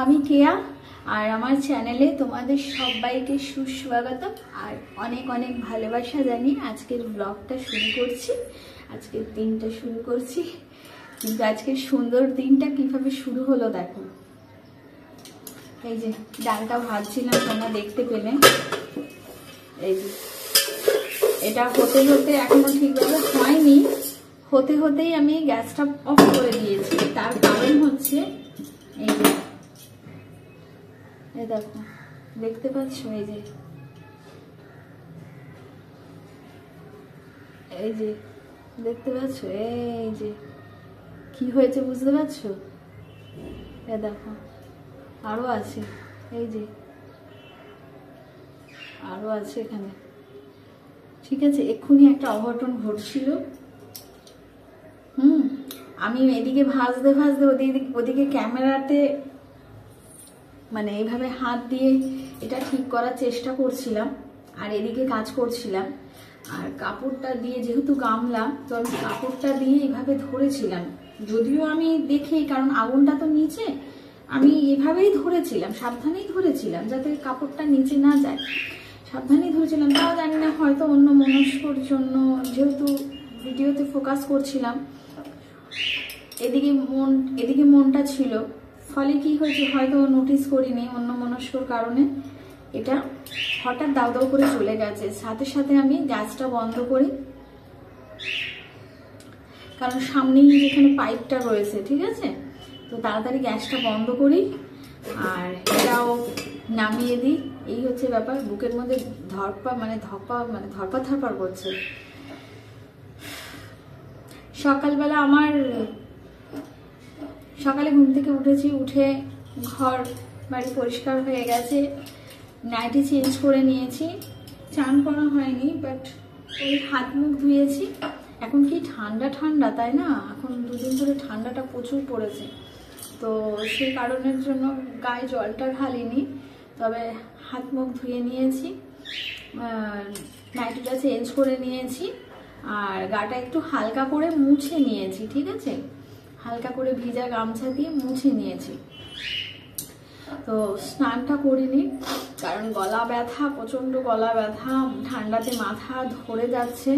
আমি কেয়া আর আমার চ্যানেলে তোমাদের সবাইকে সুস্বাগতম আর অনেক অনেক ভালোবাসা জানিয়ে আজকের ব্লগটা শুরু করছি। আজকের দিনটা শুরু করছি, কিন্তু আজকের সুন্দর দিনটা কিভাবে শুরু হলো দেখো। এই যে ডালটা ভাজছিলাম, তোমরা দেখতে পেলে। এই যে এটা হতে হতে এখনো ঠিকভাবে হয়নি, হতে হতেই আমি গ্যাসটা অফ করে দিয়েছি। তার কারণ হচ্ছে এই যে দেখো, দেখতে পাচ্ছ এই যে দেখতে পাচ্ছ এই যে কি হয়েছে বুঝতে পারছো? দেখো আরো আছে, এই যে আরো আছে এখানে। ঠিক আছে, এক্ষুনি একটা অঘটন ঘটছিল। আমি এদিকে ভাজতে ভাজতে ওদিকে ক্যামেরাতে মানে এইভাবে হাত দিয়ে এটা ঠিক করার চেষ্টা করছিলাম আর এদিকে কাজ করছিলাম। আর কাপড়টা দিয়ে, যেহেতু গামলা, তো আমি কাপড়টা দিয়ে এইভাবে ধরেছিলাম। যদিও আমি দেখি, কারণ আগুনটা তো নিচে, আমি এভাবেই ধরেছিলাম, সাবধানেই ধরেছিলাম যাতে কাপড়টা নিচে না যায়, সাবধানেই ধরেছিলাম। তাও জানি না, হয়তো অন্য মনস্কর জন্য, যেহেতু ভিডিওতে ফোকাস করছিলাম, এদিকে মনটা ছিল, ফলে কি হয়েছে হয়তো নোটিস করিনি, অন্য মনস্কর কারণে এটা হঠাৎ দাউ দাউ করে চলে গেছে। সাথে সাথে আমি গ্যাসটা বন্ধ করি, কারণ সামনেই যেখানে পাইপটা রয়েছে, ঠিক আছে, তো তাড়াতাড়ি গ্যাসটা বন্ধ করি আর এটাও নামিয়ে দিই। এই হচ্ছে ব্যাপার। বুকের মধ্যে ধরপা করছে। সকালবেলা সকালে ঘুম থেকে উঠেছি, উঠে ঘর বাড়ি পরিষ্কার হয়ে গেছে, নাইটি চেঞ্জ করে নিয়েছি, চান করা হয়নি, বাট ওই হাত মুখ ধুয়েছি। এখন কি ঠান্ডা ঠান্ডা, তাই না? এখন দুদিন ধরে ঠান্ডাটা প্রচুর পড়েছে, তো সেই কারণের জন্য গায়ে জলটা ঢালিনি, তবে হাত মুখ ধুয়ে নিয়েছি, নাইটিটা চেঞ্জ করে নিয়েছি আর গাটা একটু হালকা করে মুছে নিয়েছি। ঠিক আছে, হালকা করে ভিজা গামছা দিয়ে মুছে নিয়েছি। তো স্নানটা করিনি, কারণ গলা ব্যথা, প্রচন্ড গলা ব্যথা, ঠান্ডাতে মাথা ধরে যাচ্ছে।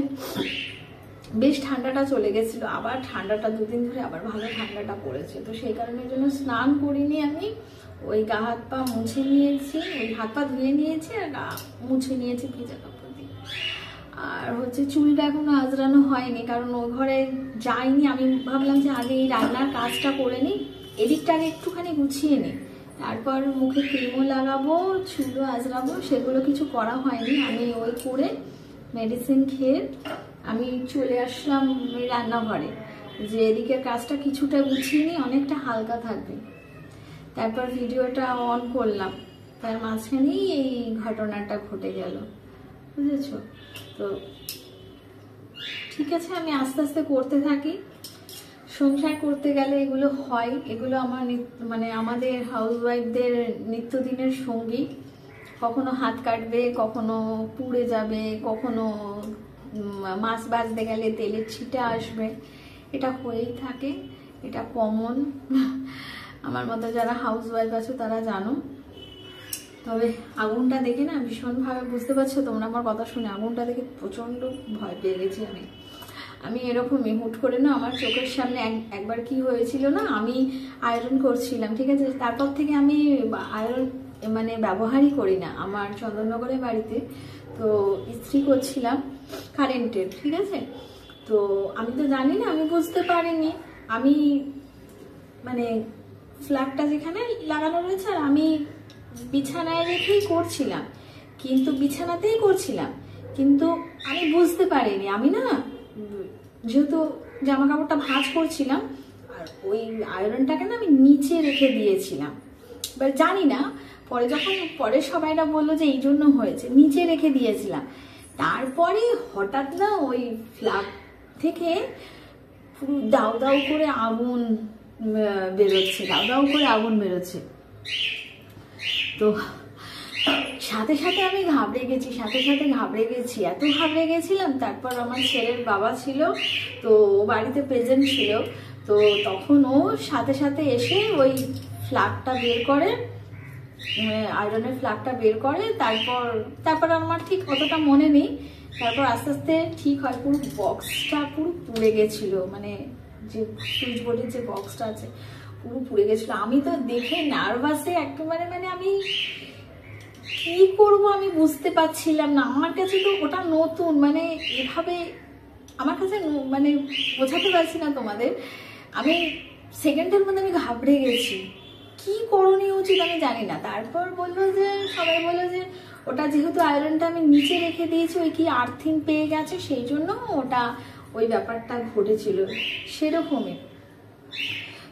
বেশ ঠান্ডাটা চলে গেছিল, আবার ঠান্ডাটা দুদিন ধরে আবার ভালো ঠান্ডাটা পড়েছে, তো সেই কারণের জন্য স্নান করিনি। আমি ওই গা হাত পা মুছে নিয়েছি, ওই হাত পা ধুয়ে নিয়েছি আর গা মুছে নিয়েছি ভিজা কাপড় দিয়ে। আর হচ্ছে চুলটা এখনো আজরানো হয়নি, কারণ ওই ঘরে যাইনি। আমি ভাবলাম যে আগে এই রান্নার কাজটা করে নিই, এদিকটা আগে একটুখানি গুছিয়ে নিই, তারপর মুখে ক্রিমও লাগাবো, চুলও আজরাবো, সেগুলো কিছু করা হয়নি। আমি ওই করে মেডিসিন খেয়ে আমি চলে আসলাম এই রান্নাঘরে, যে এদিকের কাজটা কিছুটা গুছিয়ে নিই, অনেকটা হালকা থাকবে। তারপর ভিডিওটা অন করলাম, তার মাঝখানেই এই ঘটনাটা ঘটে গেল, বুঝেছো? তো ঠিক আছে, আমি আস্তে আস্তে করতে থাকি। সংসার করতে গেলে এগুলো হয়, এগুলো আমার আমাদের হাউসওয়াইফদের নিত্যদিনের সঙ্গী। কখনো হাত কাটবে, কখনো পুড়ে যাবে, কখনো মাছ ভাজতে গেলে তেলের ছিটা আসবে, এটা হয়েই থাকে, এটা কমন। আমার মতো যারা হাউসওয়াইফ আছো তারা জানো। তবে আগুনটা দেখে না ভীষণভাবে, বুঝতে পারছো তোমরা আমার কথা শুনে, আগুনটা দেখে প্রচন্ড ভয় পেয়ে গেছি আমি এরকমই হুট করে না, আমার চোখের সামনে একবার কি হয়েছিল না, আমি আয়রন করছিলাম, ঠিক আছে, তারপর থেকে আমি আয়রন ব্যবহারই করি না। আমার চন্দননগরে বাড়িতে তো ইস্ত্রি করছিলাম কারেন্টের, ঠিক আছে, তো আমি তো জানি না, আমি বুঝতে পারিনি, আমি ফ্ল্যাগটা যেখানে লাগানো রয়েছে আর আমি বিছানায় রেখেই করছিলাম, কিন্তু আমি বুঝতে পারিনি। আমি না, যেহেতু জামা কাপড়টা ভাঁজ করছিলাম আর ওই আয়রনটাকে না আমি নিচে রেখে দিয়েছিলাম, এবার জানি না, পরে সবাইরা বললো যে এই জন্য হয়েছে, নিচে রেখে দিয়েছিলাম। তারপরে হঠাৎ না ওই ফ্ল্যাগ থেকে পুরো দাউ দাউ করে আগুন বেরোচ্ছে, তো সাথে সাথে আমি ঘাবড়ে গেছি, এত ঘাবড়ে গেছিলাম। তারপর আমার ছেলের বাবা ছিল, তো বাড়িতে প্রেজেন্ট ছিল, তো তখন ও সাথে সাথে এসে ওই ফ্ল্যাগটা বের করে, আয়রনের ফ্ল্যাগটা বের করে, তারপর আমার ঠিক অতটা মনে নেই। তারপর আস্তে আস্তে ঠিক হয়। পুরো বক্সটা পুরো পুড়ে গেছিল, মানে যে সুইচ বোর্ডের যে বক্সটা আছে পুরো পুড়ে গেছিল। আমি তো দেখে নার্ভাসে একেবারে, মানে আমি কি করব আমি বুঝতে পারছিলাম না। আমার কাছে তো ওটা নতুন, মানে এভাবে আমার কাছে মানে বোঝাতে পারছি না তোমাদের। আমি সেকেন্ডের মধ্যে আমি ঘাবড়ে গেছি, কি করণীয় উচিত আমি জানি না। তারপর বললো যে, সবাই বললো যে ওটা যেহেতু আয়রনটা আমি নিচে রেখে দিয়েছি, ওই কি আর্থিং পেয়ে গেছে, সেই জন্য ওটা ওই ব্যাপারটা ঘটেছিল সেরকমই।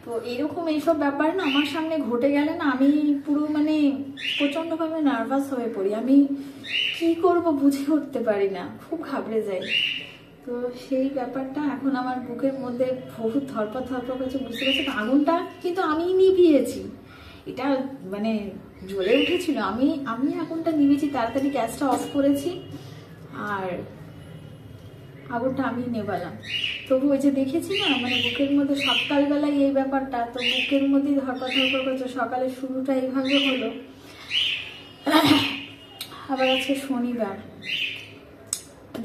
তো এরকম এইসব ব্যাপার না আমার সামনে ঘটে গেলে না আমি পুরো মানে প্রচণ্ডভাবে নার্ভাস হয়ে পড়ি। আমি কি করব বুঝে উঠতে পারি না, খুব ঘাবড়ে যাই। তো সেই ব্যাপারটা এখন আমার বুকের মধ্যে বহুত ধরপড় করছে, বুঝতে পারছি। আগুনটা কিন্তু আমিই নিভিয়েছি, এটা মানে জ্বলে উঠেছিল, আমি আগুনটা নিভিয়েছি, তাড়াতাড়ি গ্যাসটা অফ করেছি আর আগুনটা আমি নেভালাম। তবু ওই যে দেখেছি না, মানে বুকের মধ্যে সকালবেলায় এই ব্যাপারটা, তো বুকের মধ্যেই ধরপড় করছে। সকালে শুরুটা এইভাবে হলো। আবার আজকে শনিবার,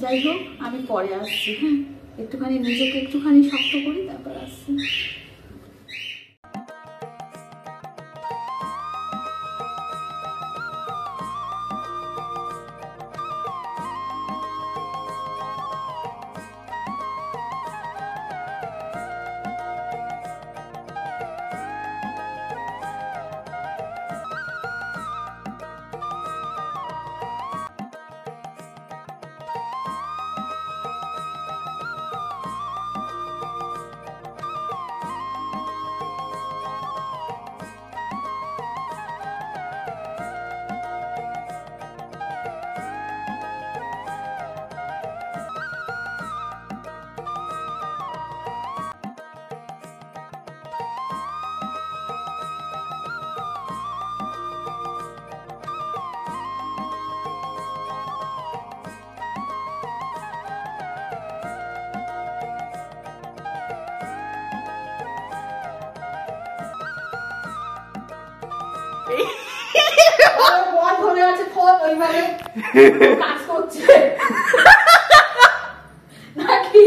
যাই হোক আমি পরে আসছি। হ্যাঁ, একটুখানি নিজেকে একটুখানি শক্ত করি, তারপর আসছি। ধরে আছে ফোন, ওইভাবে কাজ করছে নাকি?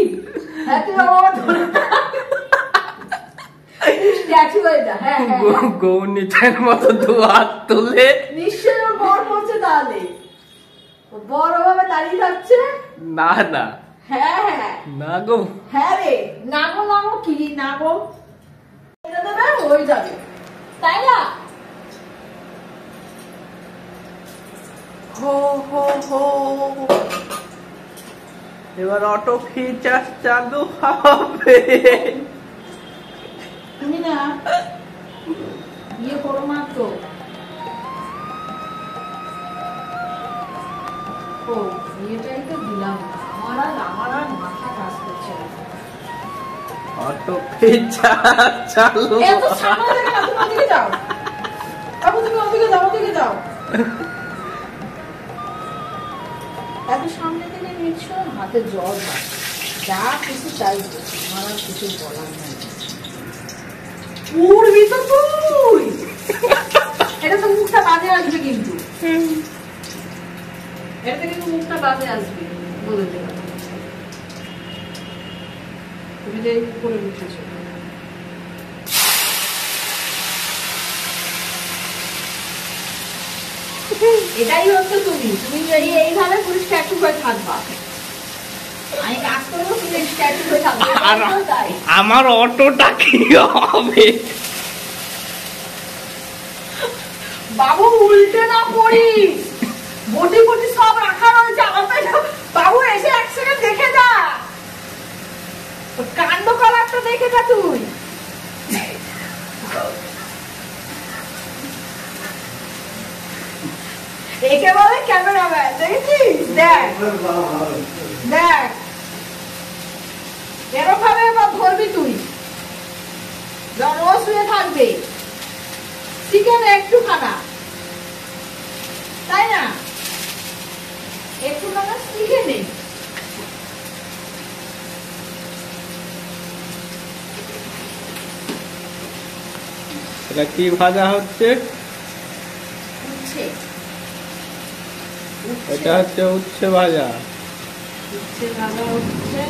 গৌনিচার মতো দু হাত তুলে নিশ্চয়ই ওর বর পড়ছে, তাহলে বড় ভাবে দাঁড়িয়ে থাকছে। না না, হ্যাঁ হ্যাঁ না গো, হ্যাঁ রে, না গো না গো, কি না গো, হয়ে যাবে তাই না? হো হো হো, এবার অটো ফিচার চালু হবে। তুমি না ইয়ে করো মাত্র, ও ইয়েটাই তো দিলাম। আমার আর মাথা কাজ করছে না। অটো ফিচার চালু। এত সামনে থেকে না, তুমি ওদিকে যাও, তুমি ওদিকে যাও, ওদিকে যাও। এত সামনে থেকে নিচ্ছ, হাতে জল যা কিছু চাইবে, আমার আর কিছু বলার নাই। উড়বি তো তুই, এটা তো মুখটা বাজে আসবে কিন্তু, এটা কিন্তু মুখটা বাজে আসবে বলে দিলাম। তুমি যে করে উঠেছো, এটাই হচ্ছে তুমি যদি এইভাবে পুরো স্ট্যাচু হয়ে থাকবা, আমি কাজ করবো, তুমি স্ট্যাচু হয়ে থাকবে। আমার অটোটা কি হবে বাবু? উল্টে না পড়ি, বটি বটি সব রাখা রয়েছে আমার। বাবু এসে এক সেকেন্ড দেখে যা, কাণ্ড কলারটা দেখে যা তুই। একে বলে ক্যামেরাম্যান, দেখেছিস? দেখ দেখ, এরকম ভাবে এবার ধরবি তুই, যখন ও শুয়ে থাকবে। শিখে নে একটুখানা, তাই না? একটুখানা শিখে নে। এটা কি ভাজা হচ্ছে? উচ্ছে। এটা হচ্ছে উচ্ছে ভাজা। উচ্ছে ভাজা হচ্ছে।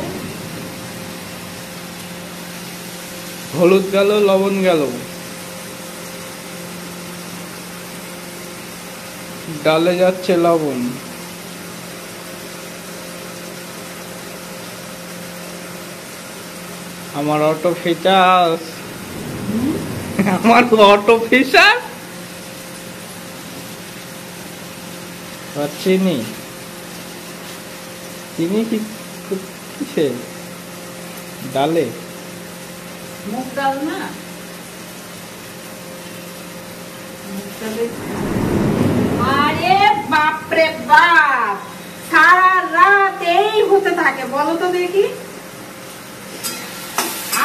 হলুদ গেল, লবণ গেল, ডালে যাচ্ছে লবণ। আমার অটো ফিচার, আমার অটো ফিচার। চিনি চিনি কি কিসে? ডালে। মুগ ডাল না, মুগ ডালে। আরে বাপরে বাপ, সারা রাত এই হতে থাকে। বলো তো দেখি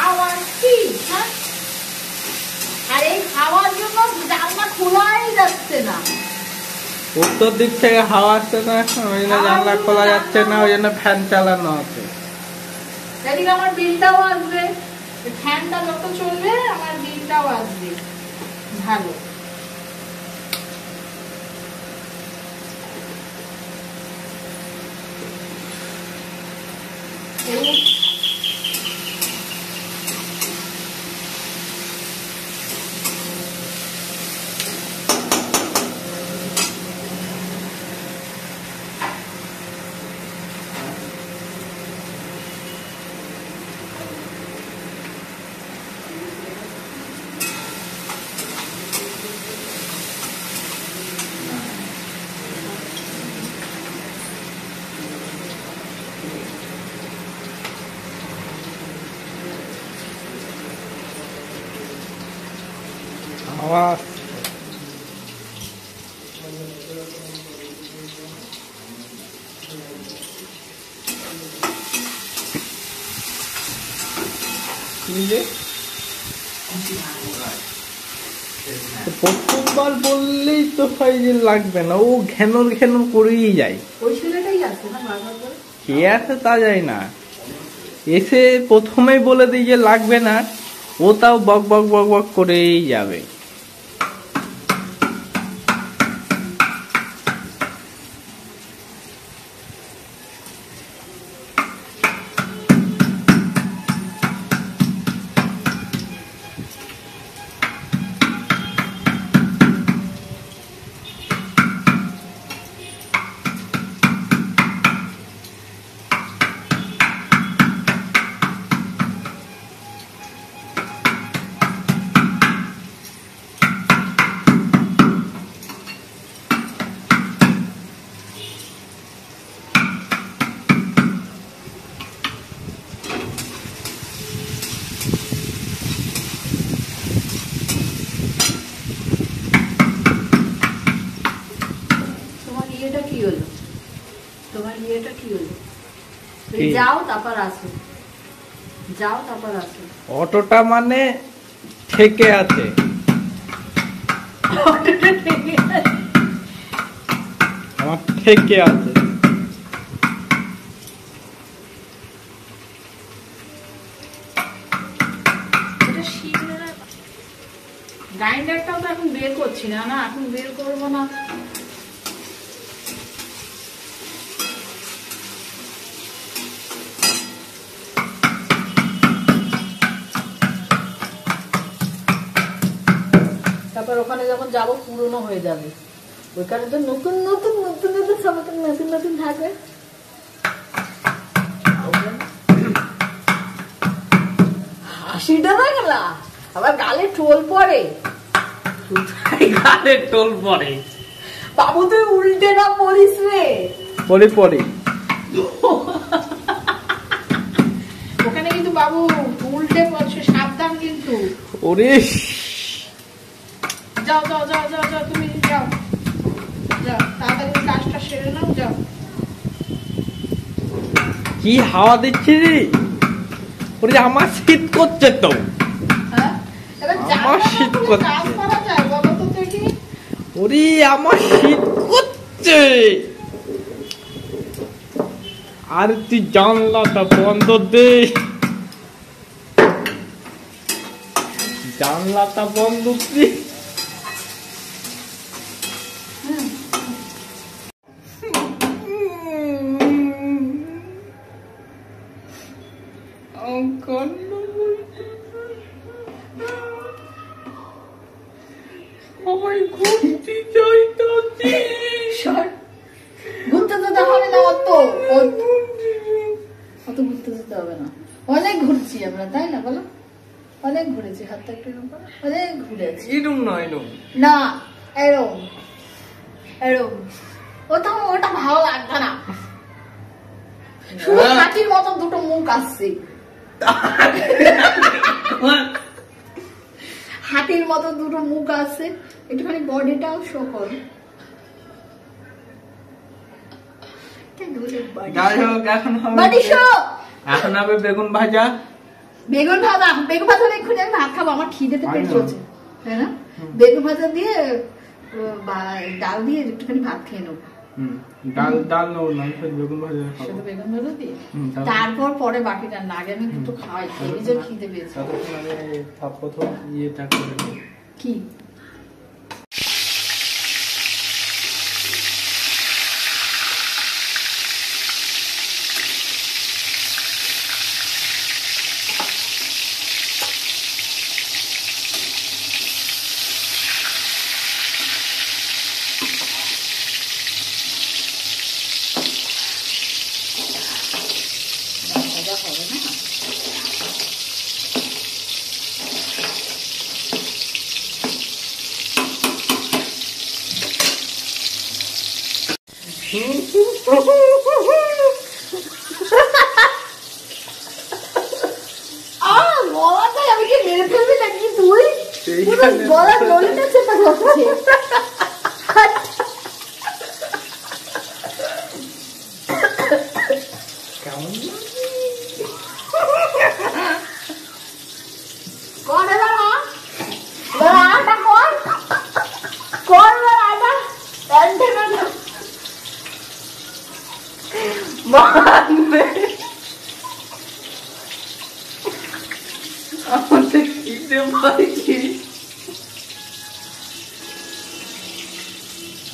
আওয়াজ কি? হ্যাঁ, আর এই খাওয়ার জন্য জানলা খোলাই যাচ্ছে না। উত্তর দিক থেকে হাওয়া আসছে না, ওই জন্য জানলা খোলা যাচ্ছে না, ওই জন্য ফ্যান চালানো আছে। এদিকে আমার বিলটাও আসবে, ফ্যানটা যত চলবে আমার বিলটাও আসবে ভালো। হাওয়া প্রথমবার বললেই তো হয় যে লাগবে না, ও ঘ্যানর ঘ্যানর করেই যায়। ওই ছেলেটাই আছে না বারবার করে? কে আছে তা যায় না, এসে প্রথমেই বলে দিই যে লাগবে না, ও তাও বক বক বক বক করেই যাবে। যাও তারপর আসো, যাও তারপর আসো। অটোটা মানে ঠেকে আছে, আমার ঠেকে আছে। গ্রাইন্ডারটাও তো এখন বের করছি না, না এখন বের করবো না। তারপর ওখানে যখন যাবো পুরনো হয়ে যাবে, ওইখানে তো নতুন নতুন নতুন নতুন সব নতুন নতুন থাকবে। হাসিটা না গেলা আবার গালে টোল পড়ে, গালে টোল পড়ে। বাবু তুই উল্টে না পড়িস রে। পড়ে পড়ে ওখানে কিন্তু বাবু উল্টে পড়ছে, সাবধান কিন্তু। ওরে যাও যাও যাও যাও যাও, তুমি যাও যাও, তাড়াতাড়ি কাজটা সেরে নাও, যাও। কি হাওয়া দিচ্ছে রে, ওরে আমার শীত করছে তো। হ্যাঁ, আমার শীত করছে, কাজ করা যায় বলো তো দেখি। ওরে আমার শীত করছে। আর তুই জানলাটা বন্ধ দে, জানলাটা বন্ধ কি সবাই ঘুরতে যাইতাছি ঘুরতে যেতে হবে না, অত ঘুরতে যেতে হবে না। অনেক ঘুরছি আমরা, তাই না বলো? অনেক ঘুরেছি, হাতটা একটু অনেক ঘুরেছি। এরম নয় না, এরম এরম ওটা ভালো লাগবে না। শুধু হাতির মতো দুটো মুখ আসছে, হাতির মতো দুটো মুখ আছে। একটুখানি বডিটাও শো কর। যাই হোক, এখন হবে বেগুন ভাজা। বেগুন ভাজা এক্ষুনি আমি ভাত খাবো, আমার খিদেতে পেট চলছে, তাই না? বেগুন ভাজা দিয়ে ডাল দিয়ে একটুখানি ভাত খেয়ে নেবো। ডাল নেবো না, বেগুন ভাজা খাবো। বেগুন ভাজা দিয়ে তারপর পরে বাকিটা না, আগে আমি একটু খাই, খেয়ে খিদে পেয়েছে। প্রথম ইয়েটা করে কি হবে না? আমি কি মেরে ফেলবি নাকি তুই? গলা নলিটা চেপে ধরছে। আমাদের খিদে পাইছি।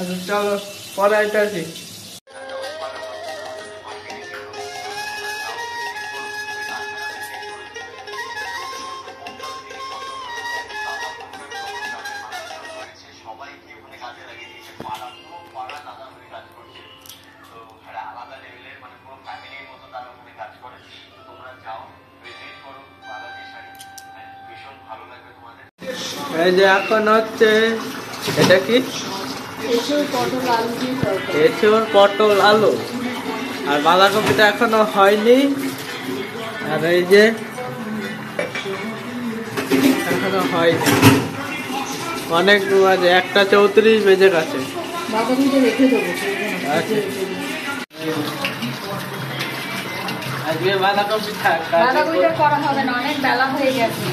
আচ্ছা চলো পরে আইতাছি। এই যে এখন হচ্ছে এটা কি এঁচোড় পটল আলু, আর বাঁধাকপিটা এখনো হয়নি। আর এই যে এখনো হয়নি, অনেক বাজে 1:34 বেজে গেছে। আজকে বাঁধাকপি থাক, বাঁধাকপিটা করা হবে না, অনেক বেলা হয়ে গেছে।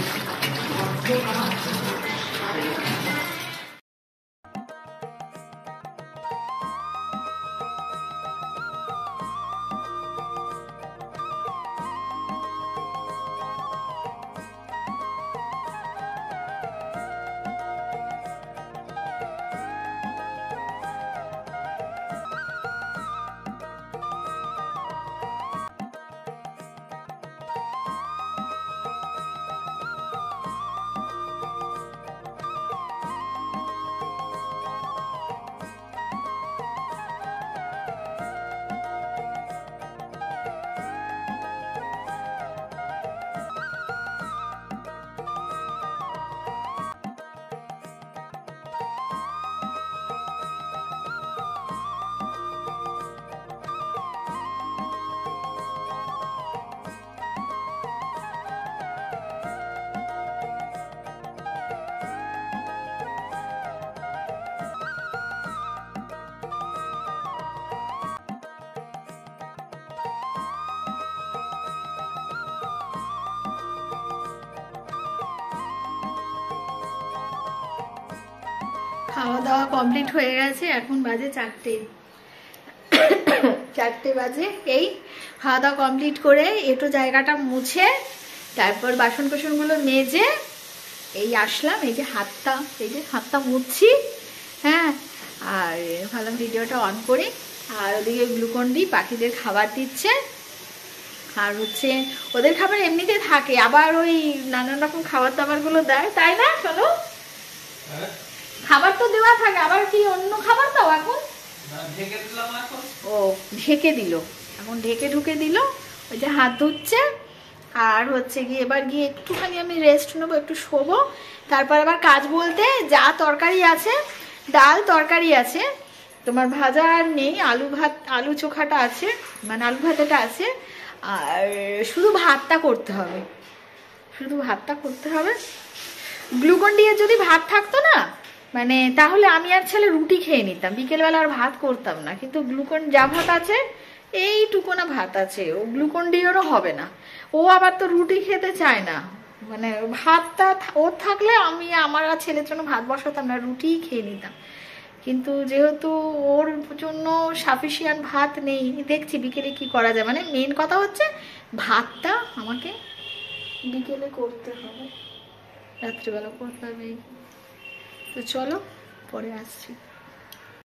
খাওয়া দাওয়া কমপ্লিট হয়ে গেছে, এখন বাজে 4টে বাজে। এই খাওয়া দাওয়া কমপ্লিট করে একটু জায়গাটা মুছে তারপর বাসন কোসনগুলো মেজে এই আসলাম, এই যে হাতটা মুছছি, হ্যাঁ। আর ভাবলাম ভিডিওটা অন করি। আর ওদিকে গ্লুকন ডি পাখিদের খাবার দিচ্ছে। আর হচ্ছে ওদের খাবার এমনিতে থাকে, আবার ওই নানান রকম খাবার দাবারগুলো দেয়, তাই না? চলো, খাবার তো দেওয়া থাকে, আবার কি অন্য খাবার দাও এখন? ও ঢেকে দিল, এখন ঢেকে ঢুকে দিল। ওই যে হাত ধুচ্ছে। আর হচ্ছে গিয়ে এবার গিয়ে একটুখানি আমি রেস্ট নেবো, একটু শোবো। তারপর আবার কাজ বলতে যা তরকারি আছে, ডাল তরকারি আছে, তোমার ভাজা আর নেই, আলু চোখাটা আছে, মানে আলু ভাজাটা আছে। আর শুধু ভাতটা করতে হবে, গ্লুকন ডি এর যদি ভাত থাকতো না, মানে তাহলে আমি আর ছেলে রুটি খেয়ে নিতাম, বিকেলবেলা আর ভাত করতাম না। কিন্তু গ্লুকন যা ভাত আছে, এইটুকু না ভাত আছে, ও গ্লুকন ডি এরও হবে না। ও আবার তো রুটি খেতে চায় না, মানে ভাতটা ওর থাকলে আমি আমার আর ছেলের জন্য ভাত বসাতাম না, রুটিই খেয়ে নিতাম। কিন্তু যেহেতু ওর জন্য সাফিসিয়েন্ট ভাত নেই, দেখছি বিকেলে কি করা যায়। মানে মেন কথা হচ্ছে ভাতটা আমাকে বিকেলে করতে হবে, রাত্রিবেলা করতে হবে। তো চলো পরে আসছি।